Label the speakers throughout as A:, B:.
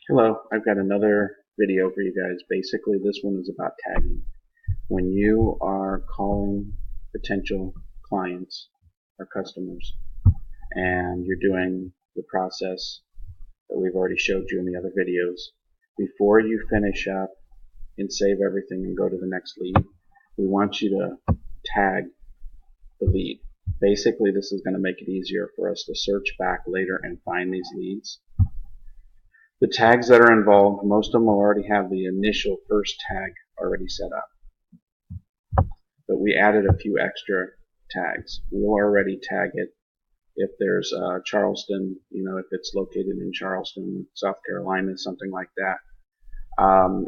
A: Hello, I've got another video for you guys. Basically, this one is about tagging. When you are calling potential clients or customers and you're doing the process that we've already showed you in the other videos, before you finish up and save everything and go to the next lead, we want you to tag the lead. Basically, this is going to make it easier for us to search back later and find these leads. The tags that are involved, most of them will already have the initial first tag already set up. But we added a few extra tags. We'll already tag it if there's Charleston, if it's located in Charleston, South Carolina, something like that.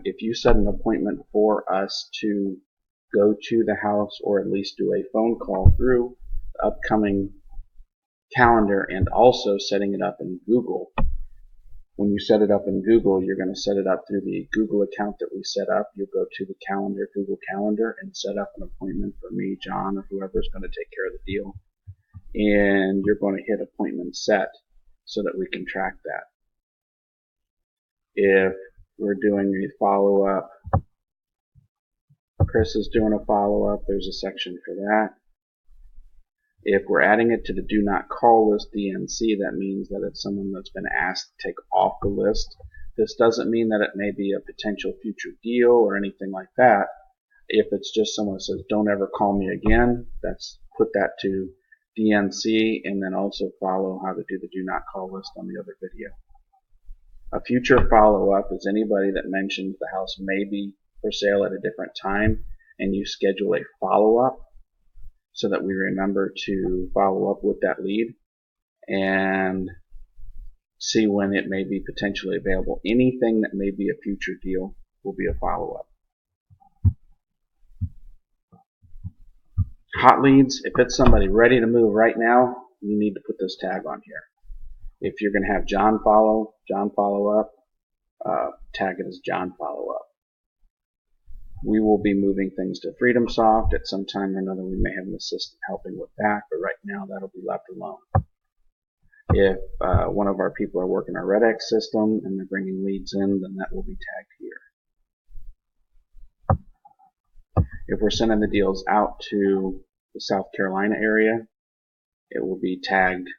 A: If you set an appointment for us to go to the house or at least do a phone call through the upcoming calendar and also setting it up in Google, when you set it up in Google, you're going to set it up through the Google account that we set up. You'll go to the calendar, Google Calendar, and set up an appointment for me, John, or whoever's going to take care of the deal. And you're going to hit appointment set so that we can track that. If we're doing a follow-up, Chris is doing a follow-up, there's a section for that. If we're adding it to the do not call list DNC, that means that it's someone that's been asked to take off the list. This doesn't mean that it may be a potential future deal or anything like that. If it's just someone that says, don't ever call me again, put that to DNC, and then also follow how to do the do not call list on the other video. A future follow-up is anybody that mentions the house may be for sale at a different time, and you schedule a follow-up, so that we remember to follow up with that lead and see when it may be potentially available. Anything that may be a future deal will be a follow-up. Hot leads, if it's somebody ready to move right now, you need to put this tag on here. If you're going to have John follow up, tag it as John follow up. We will be moving things to FreedomSoft at some time or another. We may have an assistant helping with that, but right now that'll be left alone. If one of our people are working our RedX system and they're bringing leads in, then that will be tagged here. If we're sending the deals out to the South Carolina area, it will be tagged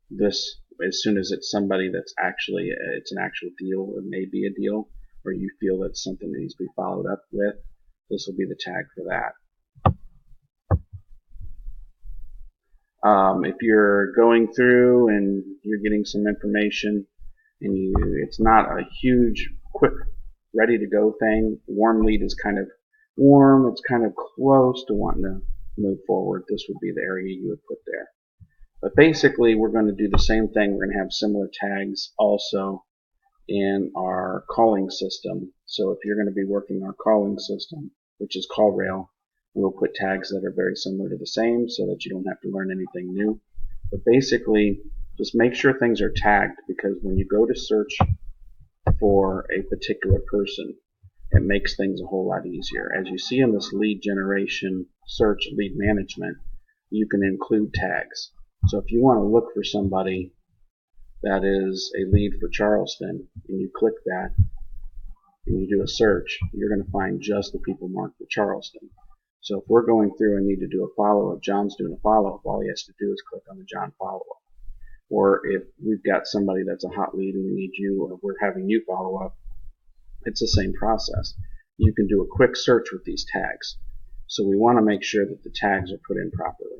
A: this as soon as it's somebody that's actually, it's an actual deal, or may be a deal, or you feel that's something that needs to be followed up with, this will be the tag for that. If you're going through and you're getting some information and it's not a huge, quick, ready to go thing, warm lead is kind of warm, it's kind of close to wanting to move forward, this would be the area you would put there. But basically, we're going to do the same thing. We're going to have similar tags also in our calling system. So if you're going to be working our calling system, which is CallRail, we'll put tags that are very similar to the same so that you don't have to learn anything new. But basically, just make sure things are tagged, because when you go to search for a particular person, it makes things a whole lot easier. As you see in this lead generation search, lead management, you can include tags. So if you want to look for somebody that is a lead for Charleston, and you click that and you do a search, you're going to find just the people marked for Charleston. So if we're going through and need to do a follow-up, John's doing a follow-up, all he has to do is click on the John follow-up. Or if we've got somebody that's a hot lead and we need you, or we're having you follow up, it's the same process. You can do a quick search with these tags. So we want to make sure that the tags are put in properly.